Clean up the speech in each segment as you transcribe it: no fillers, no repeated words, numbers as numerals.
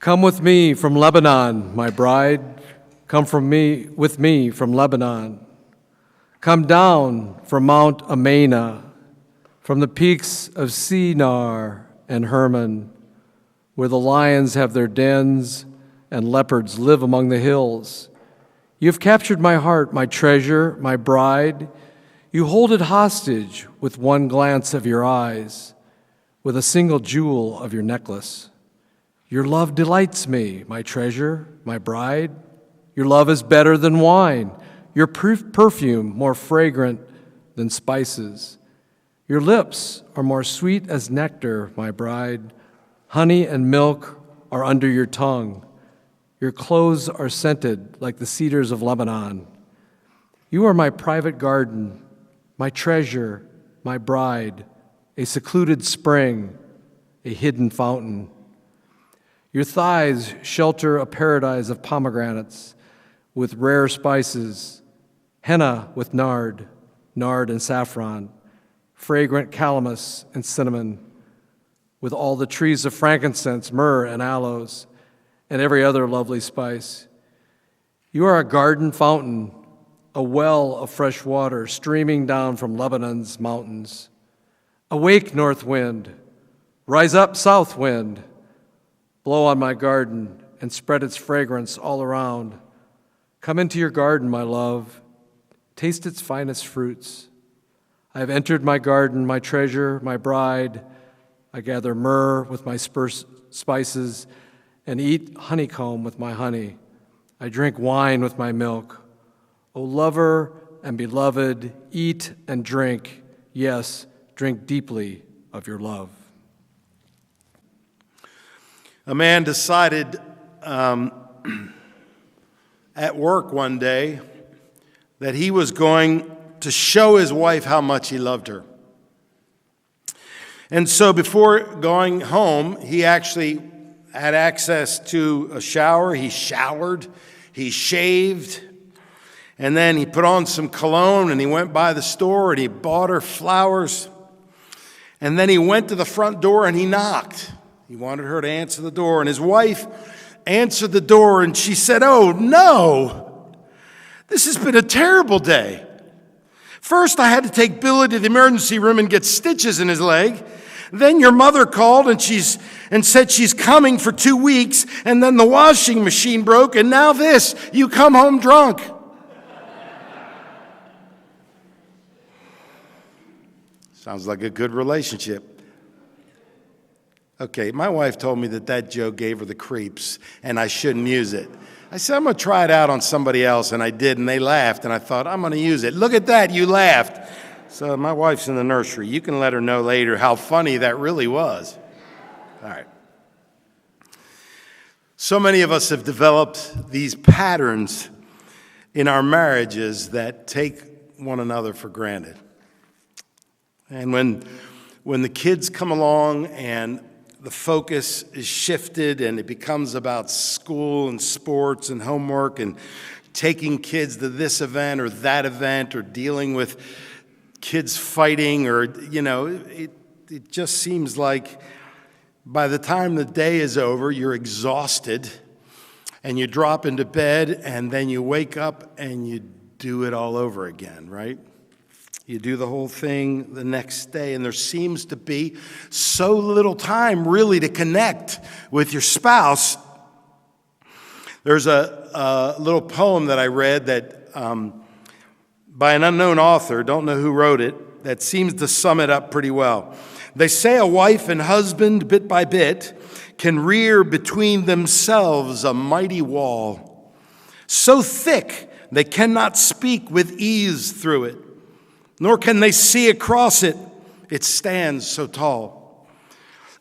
Come with me from Lebanon, my bride. Come with me from Lebanon. Come down from Mount Amana, from the peaks of Shinar and Hermon, where the lions have their dens and leopards live among the hills. You have captured my heart, my treasure, my bride. You hold it hostage with one glance of your eyes, with a single jewel of your necklace. Your love delights me, my treasure, my bride. Your love is better than wine, your perfume more fragrant than spices. Your lips are more sweet as nectar, my bride. Honey and milk are under your tongue. Your clothes are scented like the cedars of Lebanon. You are my private garden, my treasure, my bride, a secluded spring, a hidden fountain. Your thighs shelter a paradise of pomegranates with rare spices, henna with nard and saffron, fragrant calamus and cinnamon, with all the trees of frankincense, myrrh, and aloes, and every other lovely spice. You are a garden fountain, a well of fresh water streaming down from Lebanon's mountains. Awake, north wind, rise up, south wind, blow on my garden and spread its fragrance all around. Come into your garden, my love, taste its finest fruits. I have entered my garden, my treasure, my bride. I gather myrrh with my spices and eat honeycomb with my honey. I drink wine with my milk. O lover and beloved, eat and drink. Yes, drink deeply of your love. A man decided at work one day that he was going to show his wife how much he loved her. And so before going home, he actually had access to a shower. He showered, he shaved, and then he put on some cologne and he went by the store and he bought her flowers. And then he went to the front door and he knocked. He wanted her to answer the door, and his wife answered the door, and she said, "Oh, no, this has been a terrible day. First, I had to take Billy to the emergency room and get stitches in his leg. Then your mother called and said she's coming for 2 weeks, and then the washing machine broke, and now this, you come home drunk." Sounds like a good relationship. Okay, my wife told me that joke gave her the creeps, and I shouldn't use it. I said, I'm going to try it out on somebody else, and I did, and they laughed, and I thought, I'm going to use it. Look at that, you laughed. So my wife's in the nursery. You can let her know later how funny that really was. All right. So many of us have developed these patterns in our marriages that take one another for granted. And when the kids come along and the focus is shifted and it becomes about school and sports and homework and taking kids to this event or that event or dealing with kids fighting or, it just seems like by the time the day is over, you're exhausted and you drop into bed and then you wake up and you do it all over again, right? You do the whole thing the next day, and there seems to be so little time really to connect with your spouse. There's a little poem that I read that by an unknown author, don't know who wrote it, that seems to sum it up pretty well. They say a wife and husband, bit by bit, can rear between themselves a mighty wall, so thick they cannot speak with ease through it. Nor can they see across it. It stands so tall.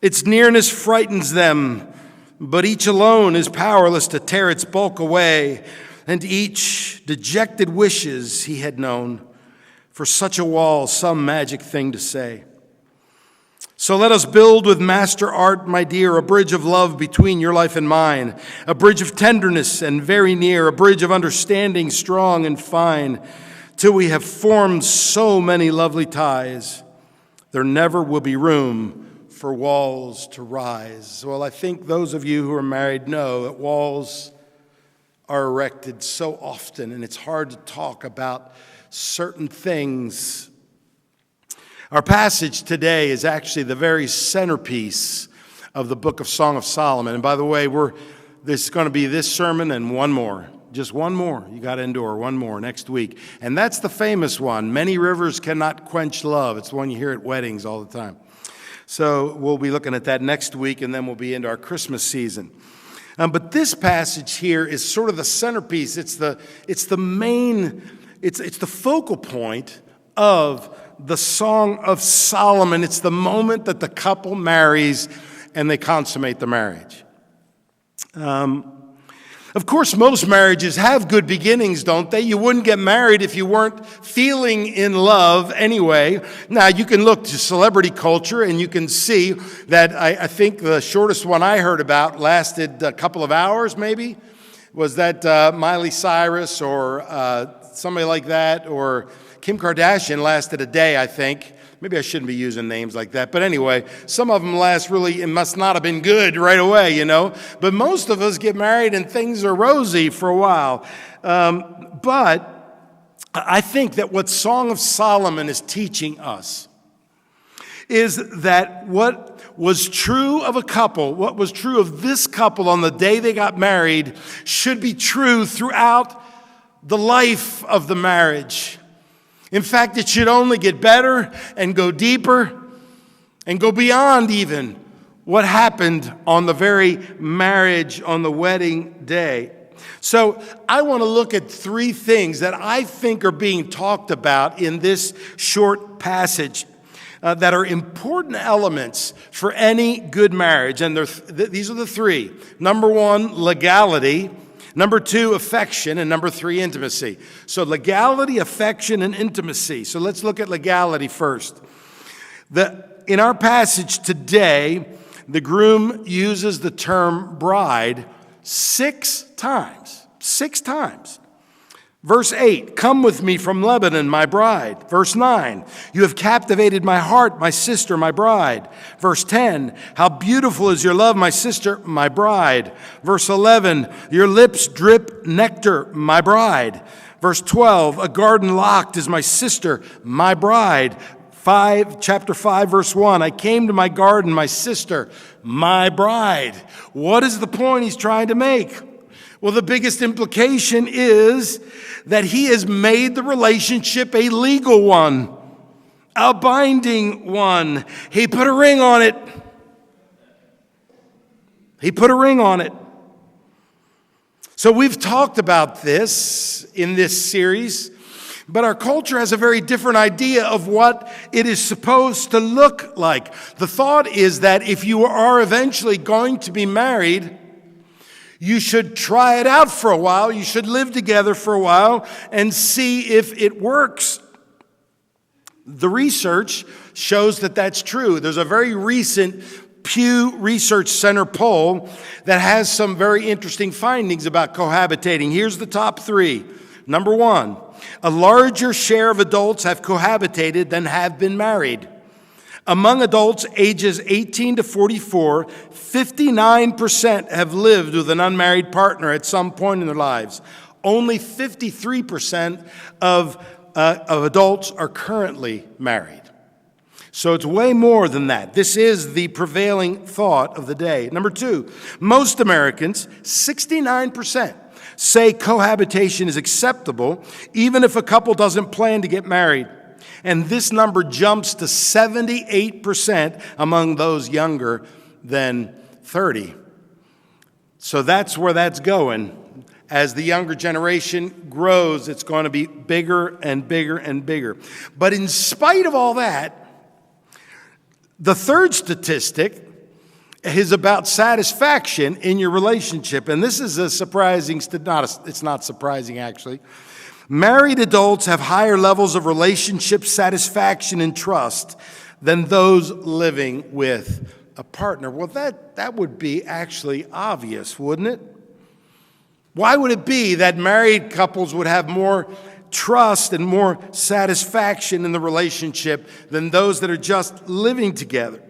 Its nearness frightens them, but each alone is powerless to tear its bulk away, and each dejected wishes he had known for such a wall, some magic thing to say. So let us build with master art, my dear, a bridge of love between your life and mine, a bridge of tenderness and very near, a bridge of understanding strong and fine, till we have formed so many lovely ties, there never will be room for walls to rise. Well, I think those of you who are married know that walls are erected so often, and it's hard to talk about certain things. Our passage today is actually the very centerpiece of the book of Song of Solomon. And by the way, this is going to be this sermon and one more. Just one more. You got to endure one more next week. And that's the famous one. Many rivers cannot quench love. It's the one you hear at weddings all the time. So we'll be looking at that next week, and then we'll be into our Christmas season. But this passage here is sort of the centerpiece. It's the focal point of the Song of Solomon. It's the moment that the couple marries and they consummate the marriage. Of course, most marriages have good beginnings, don't they? You wouldn't get married if you weren't feeling in love anyway. Now, you can look to celebrity culture and you can see that I think the shortest one I heard about lasted a couple of hours, maybe. Was that Miley Cyrus or somebody like that, or Kim Kardashian lasted a day, I think. Maybe I shouldn't be using names like that. But anyway, some of them last really, it must not have been good right away, But most of us get married and things are rosy for a while. But I think that what Song of Solomon is teaching us is that what was true of a couple, what was true of this couple on the day they got married, should be true throughout the life of the marriage. In fact, it should only get better and go deeper and go beyond even what happened on the very marriage, on the wedding day. So I want to look at three things that I think are being talked about in this short passage that are important elements for any good marriage. And these are the three. Number one, legality. Number two, affection. And number three, intimacy. So legality, affection, and intimacy. So let's look at legality first. In our passage today, the groom uses the term bride 6 times. 6 times. Verse 8, come with me from Lebanon, my bride. Verse 9, you have captivated my heart, my sister, my bride. Verse 10, how beautiful is your love, my sister, my bride. Verse 11, your lips drip nectar, my bride. Verse 12, a garden locked is my sister, my bride. Chapter 5, verse 1, I came to my garden, my sister, my bride. What is the point he's trying to make? Well, the biggest implication is that he has made the relationship a legal one, a binding one. He put a ring on it. He put a ring on it. So we've talked about this in this series, but our culture has a very different idea of what it is supposed to look like. The thought is that if you are eventually going to be married, you should try it out for a while. You should live together for a while and see if it works. The research shows that that's true. There's a very recent Pew Research Center poll that has some very interesting findings about cohabitating. Here's the top 3. Number 1, a larger share of adults have cohabitated than have been married. Among adults ages 18 to 44, 59% have lived with an unmarried partner at some point in their lives. Only 53% of adults are currently married. So it's way more than that. This is the prevailing thought of the day. Number 2, most Americans, 69%, say cohabitation is acceptable even if a couple doesn't plan to get married. And this number jumps to 78% among those younger than 30. So that's where that's going. As the younger generation grows, it's going to be bigger and bigger and bigger. But in spite of all that, the third statistic is about satisfaction in your relationship. And this is a surprising, it's not surprising actually. Married adults have higher levels of relationship satisfaction and trust than those living with a partner. Well, that would be actually obvious, wouldn't it? Why would it be that married couples would have more trust and more satisfaction in the relationship than those that are just living together?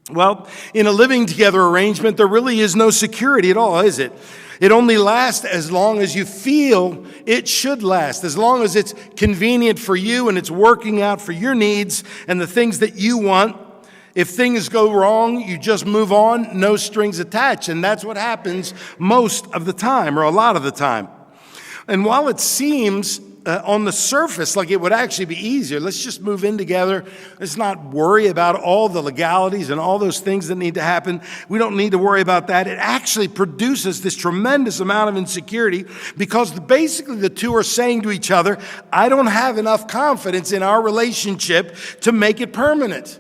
Well, in a living together arrangement, there really is no security at all, is it? It only lasts as long as you feel it should last, as long as it's convenient for you and it's working out for your needs and the things that you want. If things go wrong, you just move on, no strings attached. And that's what happens most of the time, or a lot of the time. And while it seems on the surface like it would actually be easier, let's just move in together. Let's not worry about all the legalities and all those things that need to happen. We don't need to worry about that. It actually produces this tremendous amount of insecurity because basically the two are saying to each other, I don't have enough confidence in our relationship to make it permanent.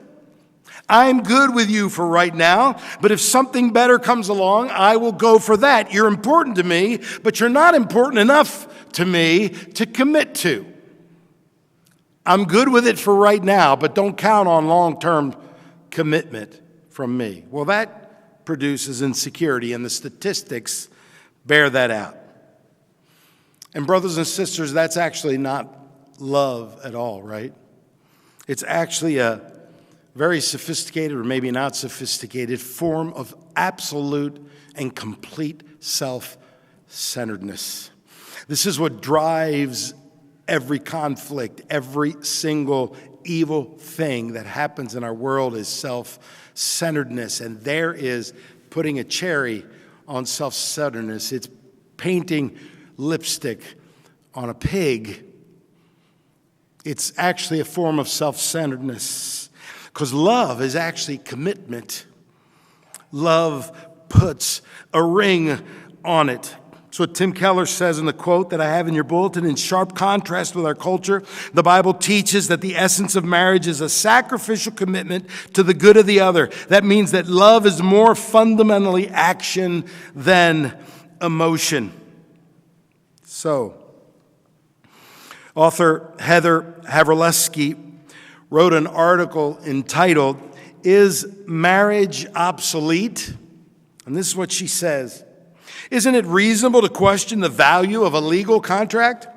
I'm good with you for right now, but if something better comes along, I will go for that. You're important to me, but you're not important enough to me to commit to. I'm good with it for right now, but don't count on long-term commitment from me. Well, that produces insecurity, and the statistics bear that out. And brothers and sisters, that's actually not love at all, right? It's actually a very sophisticated, or maybe not sophisticated, form of absolute and complete self-centeredness. This is what drives every conflict, every single evil thing that happens in our world is self-centeredness. And there is putting a cherry on self-centeredness. It's painting lipstick on a pig. It's actually a form of self-centeredness. Because love is actually commitment. Love puts a ring on it. That's what Tim Keller says in the quote that I have in your bulletin. In sharp contrast with our culture, the Bible teaches that the essence of marriage is a sacrificial commitment to the good of the other. That means that love is more fundamentally action than emotion. So, author Heather Havrilesky wrote an article entitled, Is Marriage Obsolete? And this is what she says. Isn't it reasonable to question the value of a legal contract,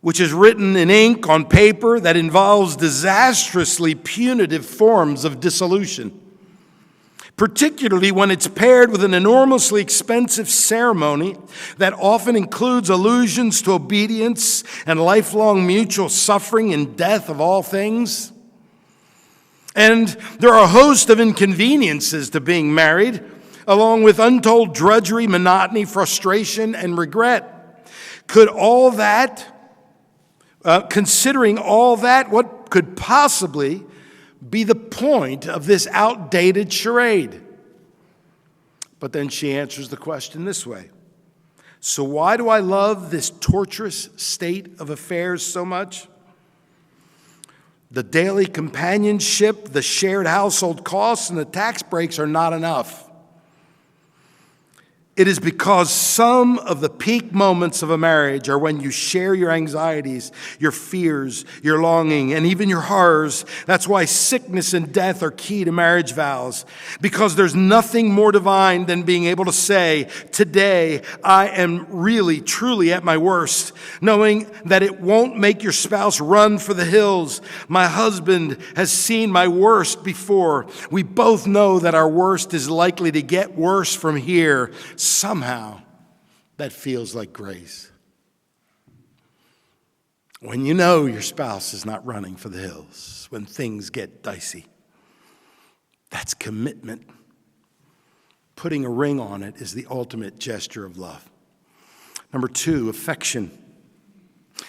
which is written in ink on paper that involves disastrously punitive forms of dissolution, particularly when it's paired with an enormously expensive ceremony that often includes allusions to obedience and lifelong mutual suffering and death of all things? And there are a host of inconveniences to being married, along with untold drudgery, monotony, frustration, and regret. Could all that, considering all that, what could possibly be the point of this outdated charade? But then she answers the question this way. So why do I love this torturous state of affairs so much? The daily companionship, the shared household costs, and the tax breaks are not enough. It is because some of the peak moments of a marriage are when you share your anxieties, your fears, your longing, and even your horrors. That's why sickness and death are key to marriage vows. Because there's nothing more divine than being able to say, today I am really, truly at my worst, knowing that it won't make your spouse run for the hills. My husband has seen my worst before. We both know that our worst is likely to get worse from here. Somehow, that feels like grace. When you know your spouse is not running for the hills, when things get dicey, that's commitment. Putting a ring on it is the ultimate gesture of love. Number 2, affection.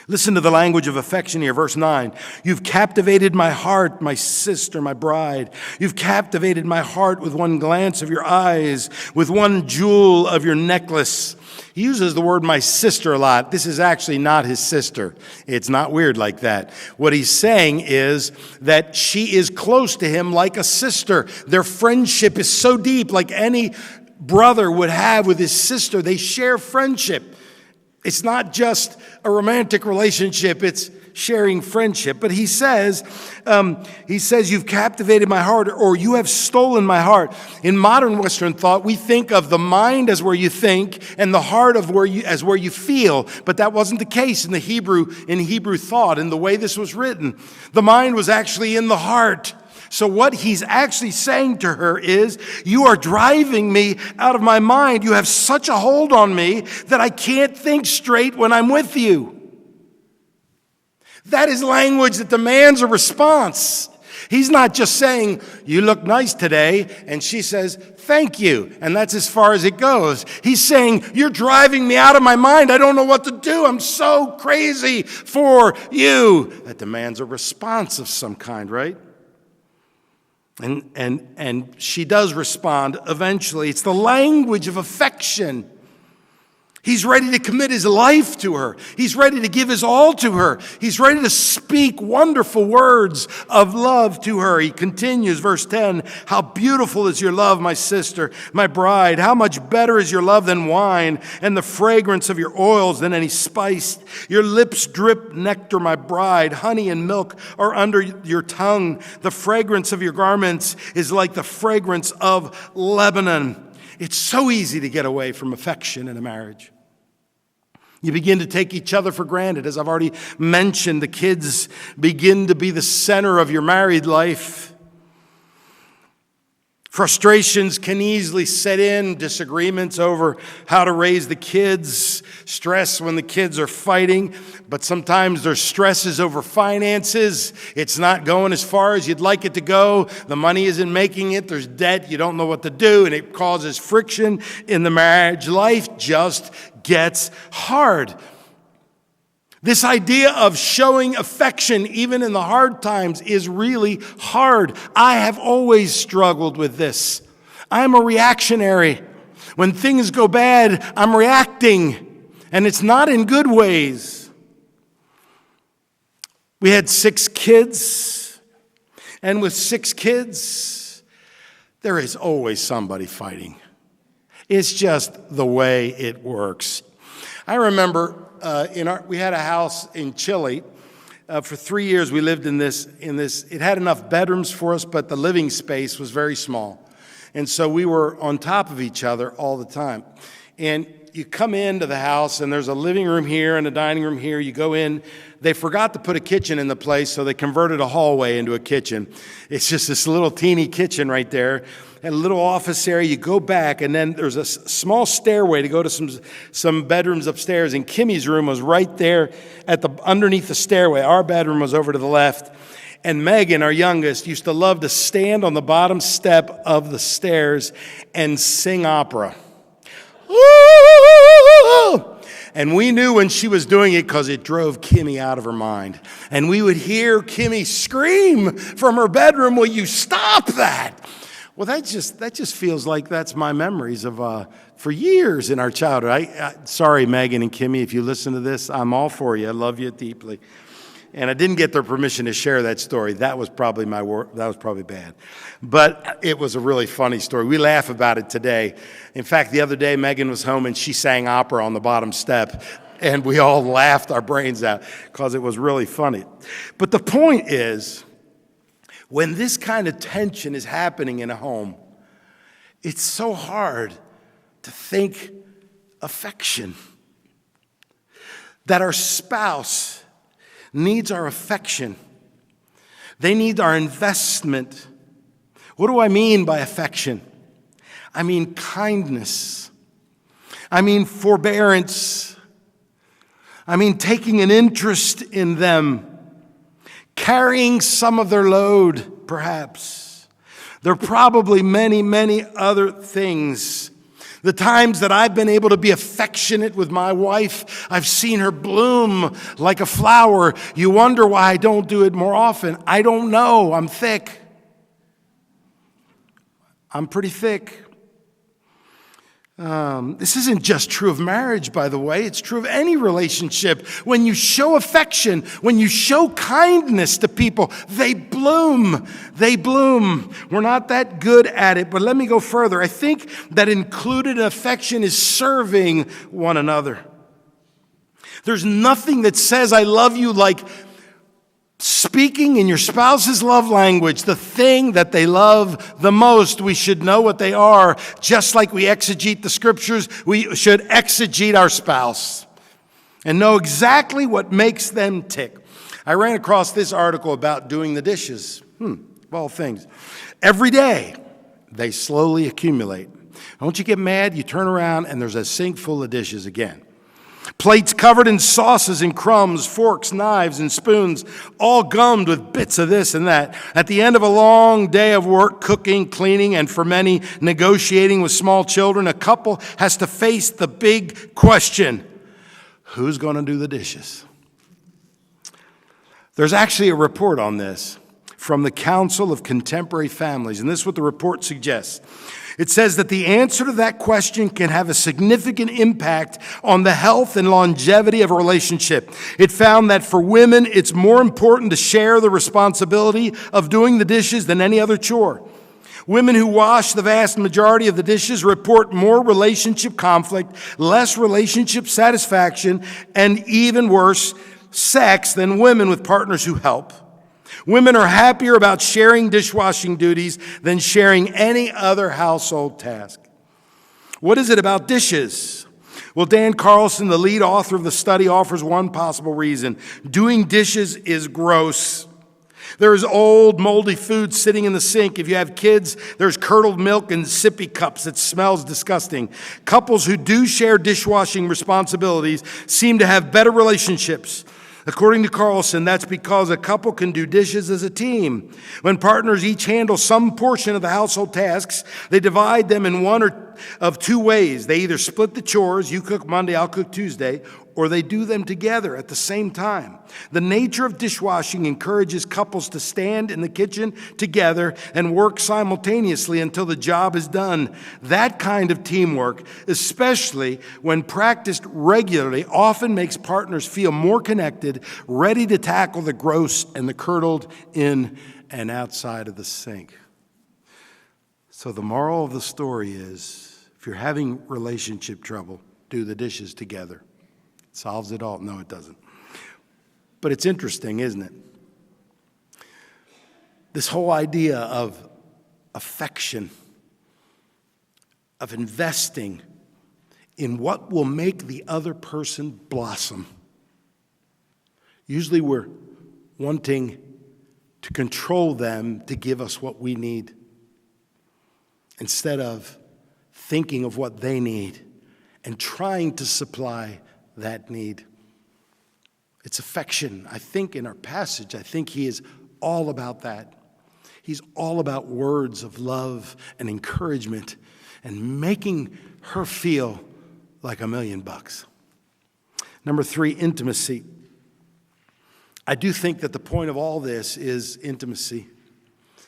Listen to the language of affection here, verse 9. You've captivated my heart, my sister, my bride. You've captivated my heart with one glance of your eyes, with one jewel of your necklace. He uses the word my sister a lot. This is actually not his sister. It's not weird like that. What he's saying is that she is close to him like a sister. Their friendship is so deep, like any brother would have with his sister. They share friendship. It's not just a romantic relationship, it's sharing friendship. But he says, you've captivated my heart, or you have stolen my heart. In modern Western thought, we think of the mind as where you think and the heart as where you feel. But that wasn't the case in Hebrew thought, in the way this was written. The mind was actually in the heart. So what he's actually saying to her is, you are driving me out of my mind. You have such a hold on me that I can't think straight when I'm with you. That is language that demands a response. He's not just saying, you look nice today, and she says, thank you, and that's as far as it goes. He's saying, you're driving me out of my mind. I don't know what to do. I'm so crazy for you. That demands a response of some kind, right? And she does respond eventually. It's the language of affection. He's ready to commit his life to her. He's ready to give his all to her. He's ready to speak wonderful words of love to her. He continues, verse 10, how beautiful is your love, my sister, my bride. How much better is your love than wine, and the fragrance of your oils than any spice. Your lips drip nectar, my bride. Honey and milk are under your tongue. The fragrance of your garments is like the fragrance of Lebanon. It's so easy to get away from affection in a marriage. You begin to take each other for granted. As I've already mentioned, the kids begin to be the center of your married life. Frustrations can easily set in, disagreements over how to raise the kids, stress when the kids are fighting, but sometimes there's stresses over finances. It's not going as far as you'd like it to go. The money isn't making it. There's debt. You don't know what to do, and it causes friction in the marriage. Life just gets hard. This idea of showing affection, even in the hard times, is really hard. I have always struggled with this. I'm a reactionary. When things go bad, I'm reacting, and it's not in good ways. We had 6 kids, and with 6 kids, there is always somebody fighting. It's just the way it works. I remember we had a house in Chile. For 3 years, we lived in this. It had enough bedrooms for us, but the living space was very small. And so we were on top of each other all the time. And you come into the house, and there's a living room here and a dining room here. You go in. They forgot to put a kitchen in the place, so they converted a hallway into a kitchen. It's just this little teeny kitchen right there. And a little office area. You go back, and then there's a small stairway to go to some bedrooms upstairs. And Kimmy's room was right there underneath the stairway. Our bedroom was over to the left. And Megan, our youngest, used to love to stand on the bottom step of the stairs and sing opera. Ooh! And we knew when she was doing it because it drove Kimmy out of her mind. And we would hear Kimmy scream from her bedroom, will you stop that? Well, that just feels like that's my memories of for years in our childhood. Sorry, Megan and Kimmy, if you listen to this, I'm all for you. I love you deeply. And I didn't get their permission to share that story. That was probably bad. But it was a really funny story. We laugh about it today. In fact, the other day, Megan was home and she sang opera on the bottom step. And we all laughed our brains out because it was really funny. But the point is, when this kind of tension is happening in a home, it's so hard to think affection. That our spouse needs our affection. They need our investment. What do I mean by affection? I mean kindness. I mean forbearance. I mean taking an interest in them. Carrying some of their load, perhaps. There are probably many, many other things. The times that I've been able to be affectionate with my wife, I've seen her bloom like a flower. You wonder why I don't do it more often. I don't know. I'm thick. I'm pretty thick. This isn't just true of marriage, by the way. It's true of any relationship. When you show affection, when you show kindness to people, they bloom. They bloom. We're not that good at it, but let me go further. I think that included in affection is serving one another. There's nothing that says I love you like speaking in your spouse's love language, the thing that they love the most. We should know what they are. Just like we exegete the scriptures, we should exegete our spouse and know exactly what makes them tick. I ran across this article about doing the dishes. Small things. Every day, they slowly accumulate. Don't you get mad? You turn around and there's a sink full of dishes again. Plates covered in sauces and crumbs, forks, knives, and spoons, all gummed with bits of this and that. At the end of a long day of work, cooking, cleaning, and for many, negotiating with small children, a couple has to face the big question: who's going to do the dishes? There's actually a report on this from the Council of Contemporary Families, and this is what the report suggests. It says that the answer to that question can have a significant impact on the health and longevity of a relationship. It found that for women, it's more important to share the responsibility of doing the dishes than any other chore. Women who wash the vast majority of the dishes report more relationship conflict, less relationship satisfaction, and even worse, sex than women with partners who help. Women are happier about sharing dishwashing duties than sharing any other household task. What is it about dishes? Well, Dan Carlson, the lead author of the study, offers one possible reason. Doing dishes is gross. There's old, moldy food sitting in the sink. If you have kids, there's curdled milk in sippy cups. It smells disgusting. Couples who do share dishwashing responsibilities seem to have better relationships. According to Carlson, that's because a couple can do dishes as a team. When partners each handle some portion of the household tasks, they divide them in one or of two ways. They either split the chores, you cook Monday, I'll cook Tuesday, or they do them together at the same time. The nature of dishwashing encourages couples to stand in the kitchen together and work simultaneously until the job is done. That kind of teamwork, especially when practiced regularly, often makes partners feel more connected, ready to tackle the gross and the curdled in and outside of the sink. So the moral of the story is, if you're having relationship trouble, do the dishes together. It solves it all. No, it doesn't. But it's interesting, isn't it? This whole idea of affection, of investing in what will make the other person blossom. Usually we're wanting to control them to give us what we need, instead of thinking of what they need and trying to supply that need. It's affection. I think in our passage, I think he is all about that. He's all about words of love and encouragement and making her feel like $1,000,000. Number 3, intimacy. I do think that the point of all this is intimacy.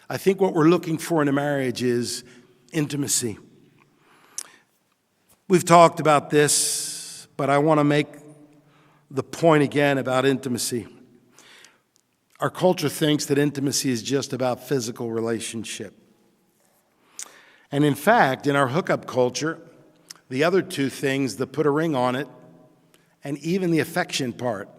I think what we're looking for in a marriage is intimacy. We've talked about this, but I want to make the point again about intimacy. Our culture thinks that intimacy is just about physical relationship. And in fact, in our hookup culture, the other two things, the put a ring on it, and even the affection part,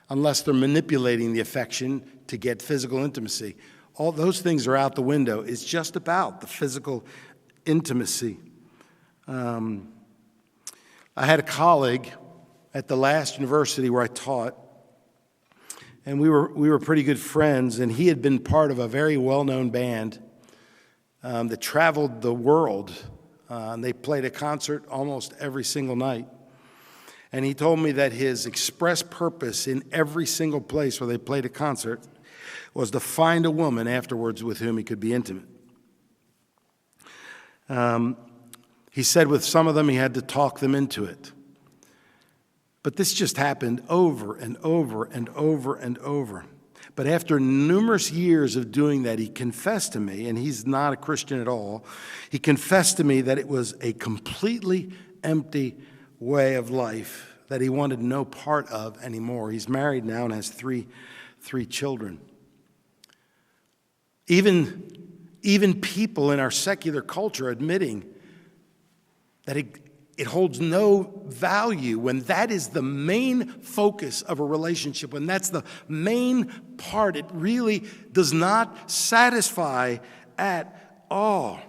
unless they're manipulating the affection to get physical intimacy, all those things are out the window. It's just about the physical intimacy. I had a colleague at the last university where I taught, and we were pretty good friends, and he had been part of a very well-known band that traveled the world. And they played a concert almost every single night. And he told me that his express purpose in every single place where they played a concert was to find a woman afterwards with whom he could be intimate. He said with some of them he had to talk them into it. But this just happened over and over and over and over. But after numerous years of doing that, he confessed to me, and he's not a Christian at all, he confessed to me that it was a completely empty way of life that he wanted no part of anymore. He's married now and has three children. Even people in our secular culture admitting that it holds no value when that is the main focus of a relationship, when that's the main part. It really does not satisfy at all.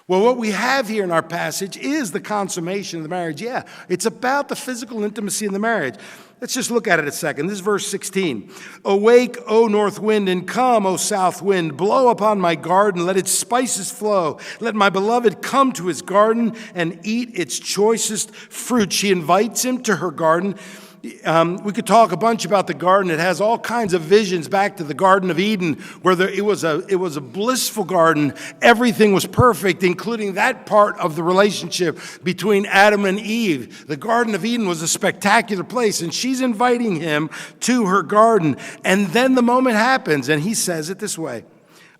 Well, what we have here in our passage is the consummation of the marriage. Yeah, it's about the physical intimacy in the marriage. Let's just look at it a second. This is verse 16. Awake, O north wind, and come, O south wind. Blow upon my garden, let its spices flow. Let my beloved come to his garden and eat its choicest fruit. She invites him to her garden. We could talk a bunch about the garden. It has all kinds of visions back to the Garden of Eden, where it was a blissful garden. Everything was perfect, including that part of the relationship between Adam and Eve. The Garden of Eden was a spectacular place, and she's inviting him to her garden. And then the moment happens, and he says it this way.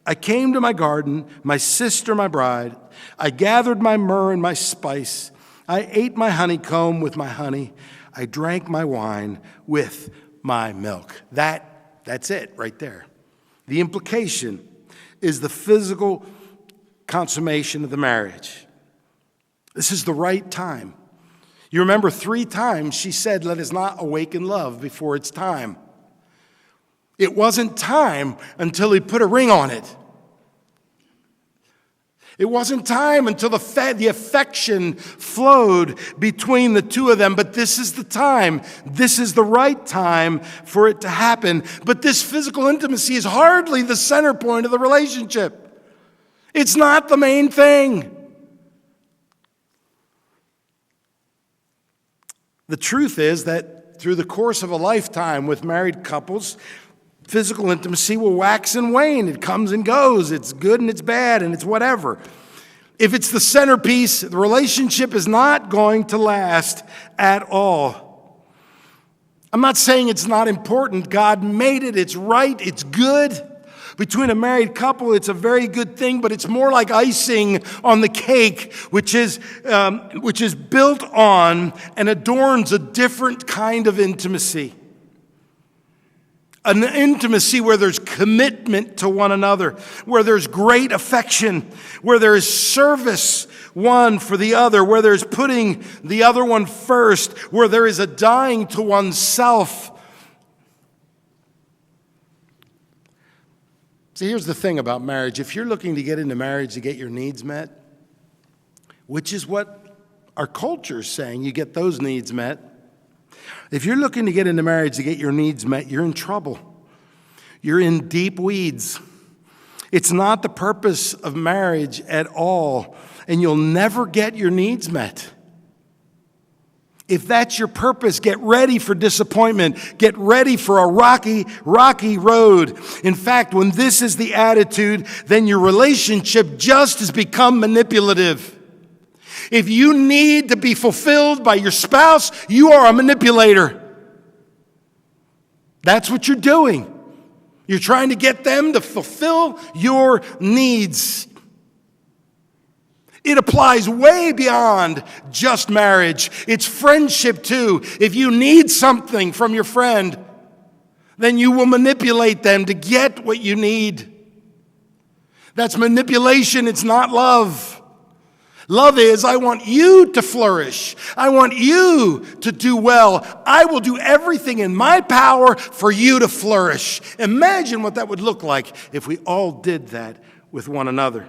I came to my garden, my sister, my bride. I gathered my myrrh and my spice. I ate my honeycomb with my honey. I drank my wine with my milk. That's it right there. The implication is the physical consummation of the marriage. This is the right time. You remember 3 times she said, let us not awaken love before it's time. It wasn't time until he put a ring on it. It wasn't time until the affection flowed between the two of them. But this is the time. This is the right time for it to happen. But this physical intimacy is hardly the center point of the relationship. It's not the main thing. The truth is that through the course of a lifetime with married couples, physical intimacy will wax and wane. It comes and goes. It's good and it's bad and it's whatever. If it's the centerpiece, the relationship is not going to last at all. I'm not saying it's not important. God made it. It's right. It's good. Between a married couple, it's a very good thing, but it's more like icing on the cake, which is built on and adorns a different kind of intimacy. An intimacy where there's commitment to one another, where there's great affection, where there is service one for the other, where there's putting the other one first, where there is a dying to oneself. See, here's the thing about marriage. If you're looking to get into marriage to get your needs met, which is what our culture is saying, you get those needs met. If you're looking to get into marriage to get your needs met, you're in trouble. You're in deep weeds. It's not the purpose of marriage at all, and you'll never get your needs met. If that's your purpose, get ready for disappointment. Get ready for a rocky, rocky road. In fact, when this is the attitude, then your relationship just has become manipulative. If you need to be fulfilled by your spouse, you are a manipulator. That's what you're doing. You're trying to get them to fulfill your needs. It applies way beyond just marriage. It's friendship too. If you need something from your friend, then you will manipulate them to get what you need. That's manipulation. It's not love. Love is, I want you to flourish. I want you to do well. I will do everything in my power for you to flourish. Imagine what that would look like if we all did that with one another.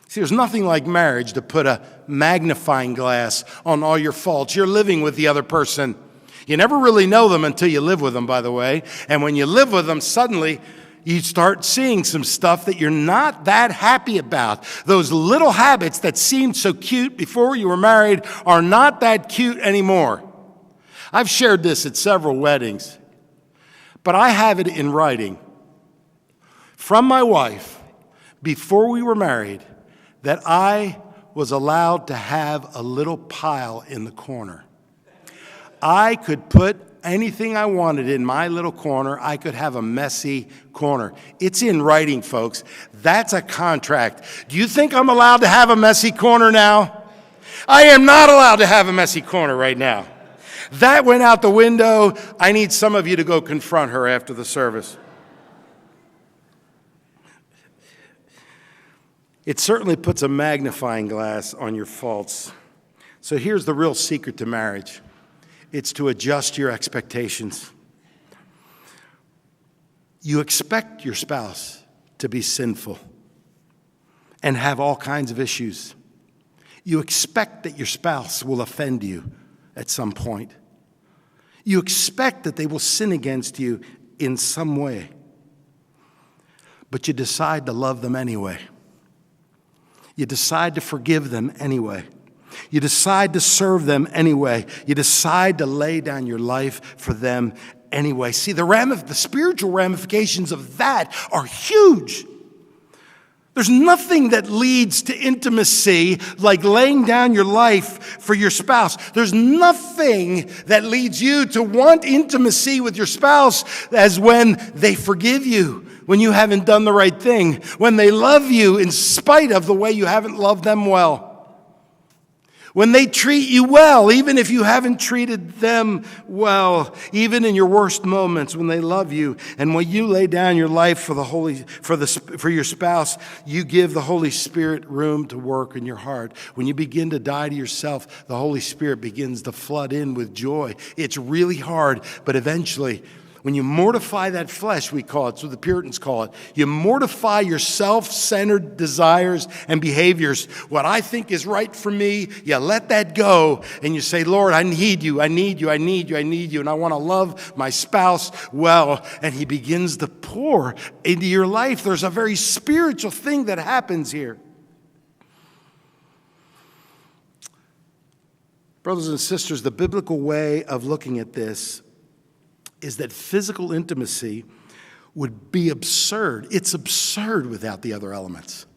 See, there's nothing like marriage to put a magnifying glass on all your faults. You're living with the other person. You never really know them until you live with them, by the way. And when you live with them, suddenly you start seeing some stuff that you're not that happy about. Those little habits that seemed so cute before you were married are not that cute anymore. I've shared this at several weddings, but I have it in writing from my wife before we were married that I was allowed to have a little pile in the corner. I could put anything I wanted in my little corner. I could have a messy corner. It's in writing, folks. That's a contract. Do you think I'm allowed to have a messy corner now? I am not allowed to have a messy corner right now. That went out the window. I need some of you to go confront her after the service. It certainly puts a magnifying glass on your faults. So here's the real secret to marriage. It's to adjust your expectations. You expect your spouse to be sinful. and have all kinds of issues. You expect that your spouse will offend you at some point. You expect that they will sin against you in some way. But you decide to love them anyway. You decide to forgive them anyway. You decide to serve them anyway. You decide to lay down your life for them anyway. See, the spiritual ramifications of that are huge. There's nothing that leads to intimacy like laying down your life for your spouse. There's nothing that leads you to want intimacy with your spouse as when they forgive you, when you haven't done the right thing, when they love you in spite of the way you haven't loved them well. When they treat you well, even if you haven't treated them well, even in your worst moments, when they love you, and when you lay down your life for your spouse, you give the Holy Spirit room to work in your heart. When you begin to die to yourself, the Holy Spirit begins to flood in with joy. It's really hard, but eventually, when you mortify that flesh, we call it, so the Puritans call it, you mortify your self-centered desires and behaviors. What I think is right for me, you let that go, and you say, Lord, I need you, I need you, I need you, I need you, and I want to love my spouse well. And he begins to pour into your life. There's a very spiritual thing that happens here. Brothers and sisters, the biblical way of looking at this is that physical intimacy would be absurd. It's absurd without the other elements.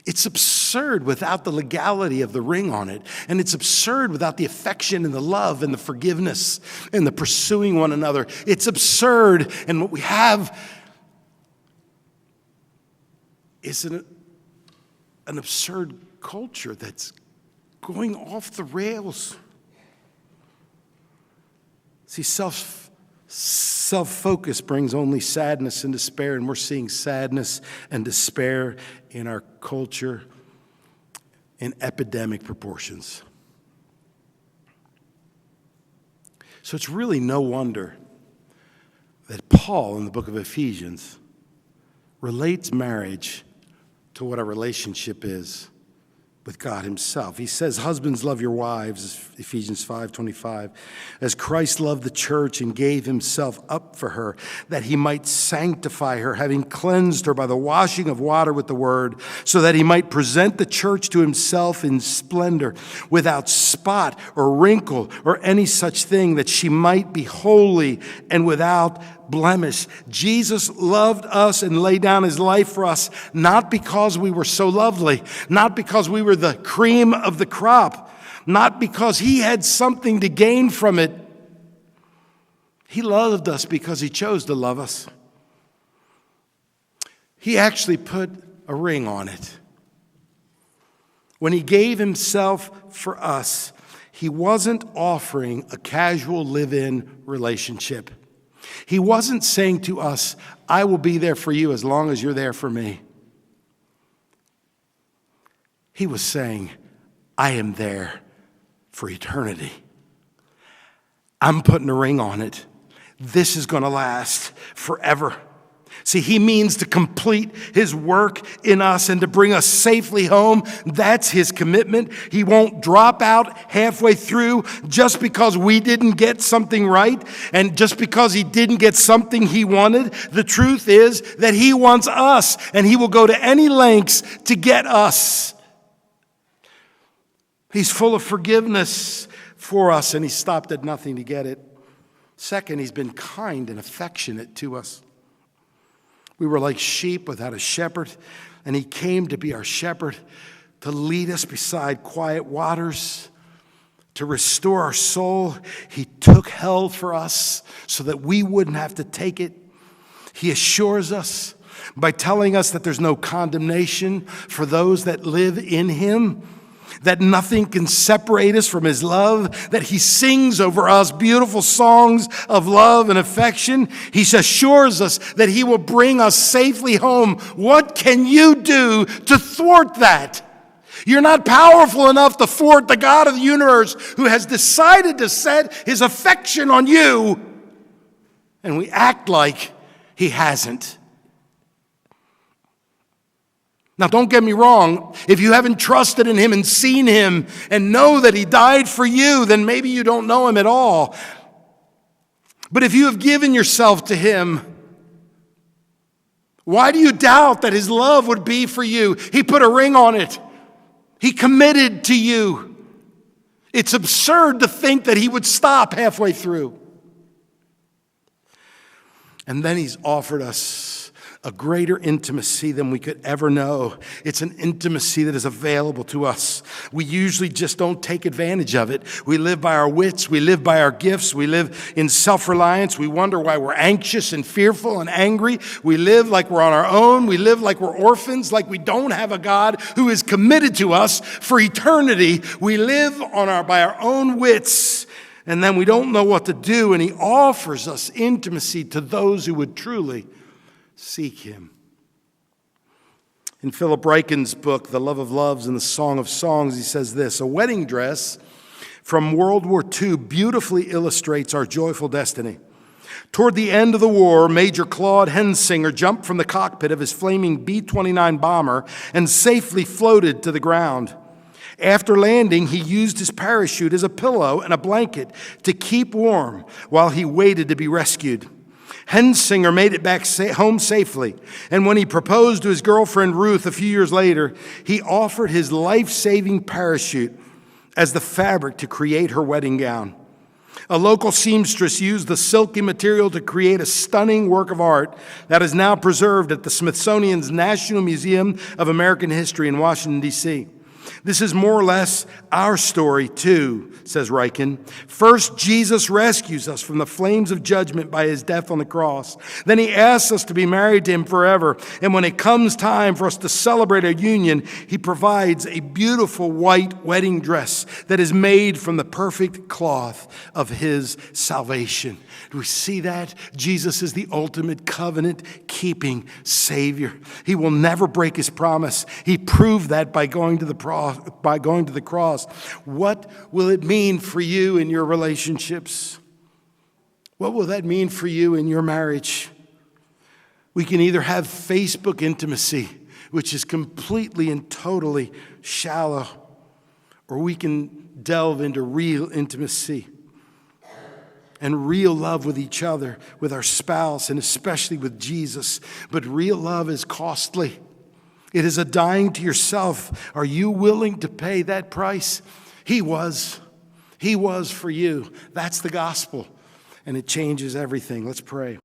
It's absurd without the legality of the ring on it. And it's absurd without the affection and the love and the forgiveness and the pursuing one another. It's absurd. And what we have is an absurd culture that's going off the rails. See, self-focus brings only sadness and despair, and we're seeing sadness and despair in our culture in epidemic proportions. So it's really no wonder that Paul, in the book of Ephesians, relates marriage to what a relationship is with God himself. He says, husbands, love your wives, Ephesians 5:25, as Christ loved the church and gave himself up for her, that he might sanctify her, having cleansed her by the washing of water with the word, so that he might present the church to himself in splendor, without spot or wrinkle or any such thing, that she might be holy and without blemish. Jesus loved us and laid down his life for us, not because we were so lovely, not because we were the cream of the crop, not because he had something to gain from it. He loved us because he chose to love us. He actually put a ring on it. When he gave himself for us, he wasn't offering a casual live-in relationship. He wasn't saying to us, I will be there for you as long as you're there for me. He was saying, I am there for eternity. I'm putting a ring on it. This is going to last forever. See, he means to complete his work in us and to bring us safely home. That's his commitment. He won't drop out halfway through just because we didn't get something right and just because he didn't get something he wanted. The truth is that he wants us, and he will go to any lengths to get us. He's full of forgiveness for us, and he stopped at nothing to get it. Second, he's been kind and affectionate to us. We were like sheep without a shepherd, and he came to be our shepherd, to lead us beside quiet waters, to restore our soul. He took hell for us so that we wouldn't have to take it. He assures us by telling us that there's no condemnation for those that live in him, that nothing can separate us from his love, that he sings over us beautiful songs of love and affection. He assures us that he will bring us safely home. What can you do to thwart that? You're not powerful enough to thwart the God of the universe who has decided to set his affection on you, and we act like he hasn't. Now, don't get me wrong. If you haven't trusted in him and seen him and know that he died for you, then maybe you don't know him at all. But if you have given yourself to him, why do you doubt that his love would be for you? He put a ring on it. He committed to you. It's absurd to think that he would stop halfway through. And then he's offered us a greater intimacy than we could ever know. It's an intimacy that is available to us. We usually just don't take advantage of it. We live by our wits. We live by our gifts. We live in self-reliance. We wonder why we're anxious and fearful and angry. We live like we're on our own. We live like we're orphans, like we don't have a God who is committed to us for eternity. We live by our own wits, and then we don't know what to do, and he offers us intimacy to those who would truly seek him. In Philip Ryken's book, The Love of Loves and the Song of Songs, he says this: a wedding dress from World War II beautifully illustrates our joyful destiny. Toward the end of the war, Major Claude Hensinger jumped from the cockpit of his flaming B-29 bomber and safely floated to the ground. After landing, he used his parachute as a pillow and a blanket to keep warm while he waited to be rescued. Hensinger made it back home safely, and when he proposed to his girlfriend Ruth a few years later, he offered his life-saving parachute as the fabric to create her wedding gown. A local seamstress used the silky material to create a stunning work of art that is now preserved at the Smithsonian's National Museum of American History in Washington, D.C. This is more or less our story too, says Ryken. First, Jesus rescues us from the flames of judgment by his death on the cross. Then he asks us to be married to him forever. And when it comes time for us to celebrate our union, he provides a beautiful white wedding dress that is made from the perfect cloth of his salvation. Do we see that? Jesus is the ultimate covenant-keeping Savior. He will never break his promise. He proved that by going to the cross. What will it mean for you in your relationships? What will that mean for you in your marriage? We can either have Facebook intimacy, which is completely and totally shallow, or we can delve into real intimacy and real love with each other, with our spouse, and especially with Jesus. But real love is costly. It is a dying to yourself. Are you willing to pay that price? He was. He was for you. That's the gospel, and it changes everything. Let's pray.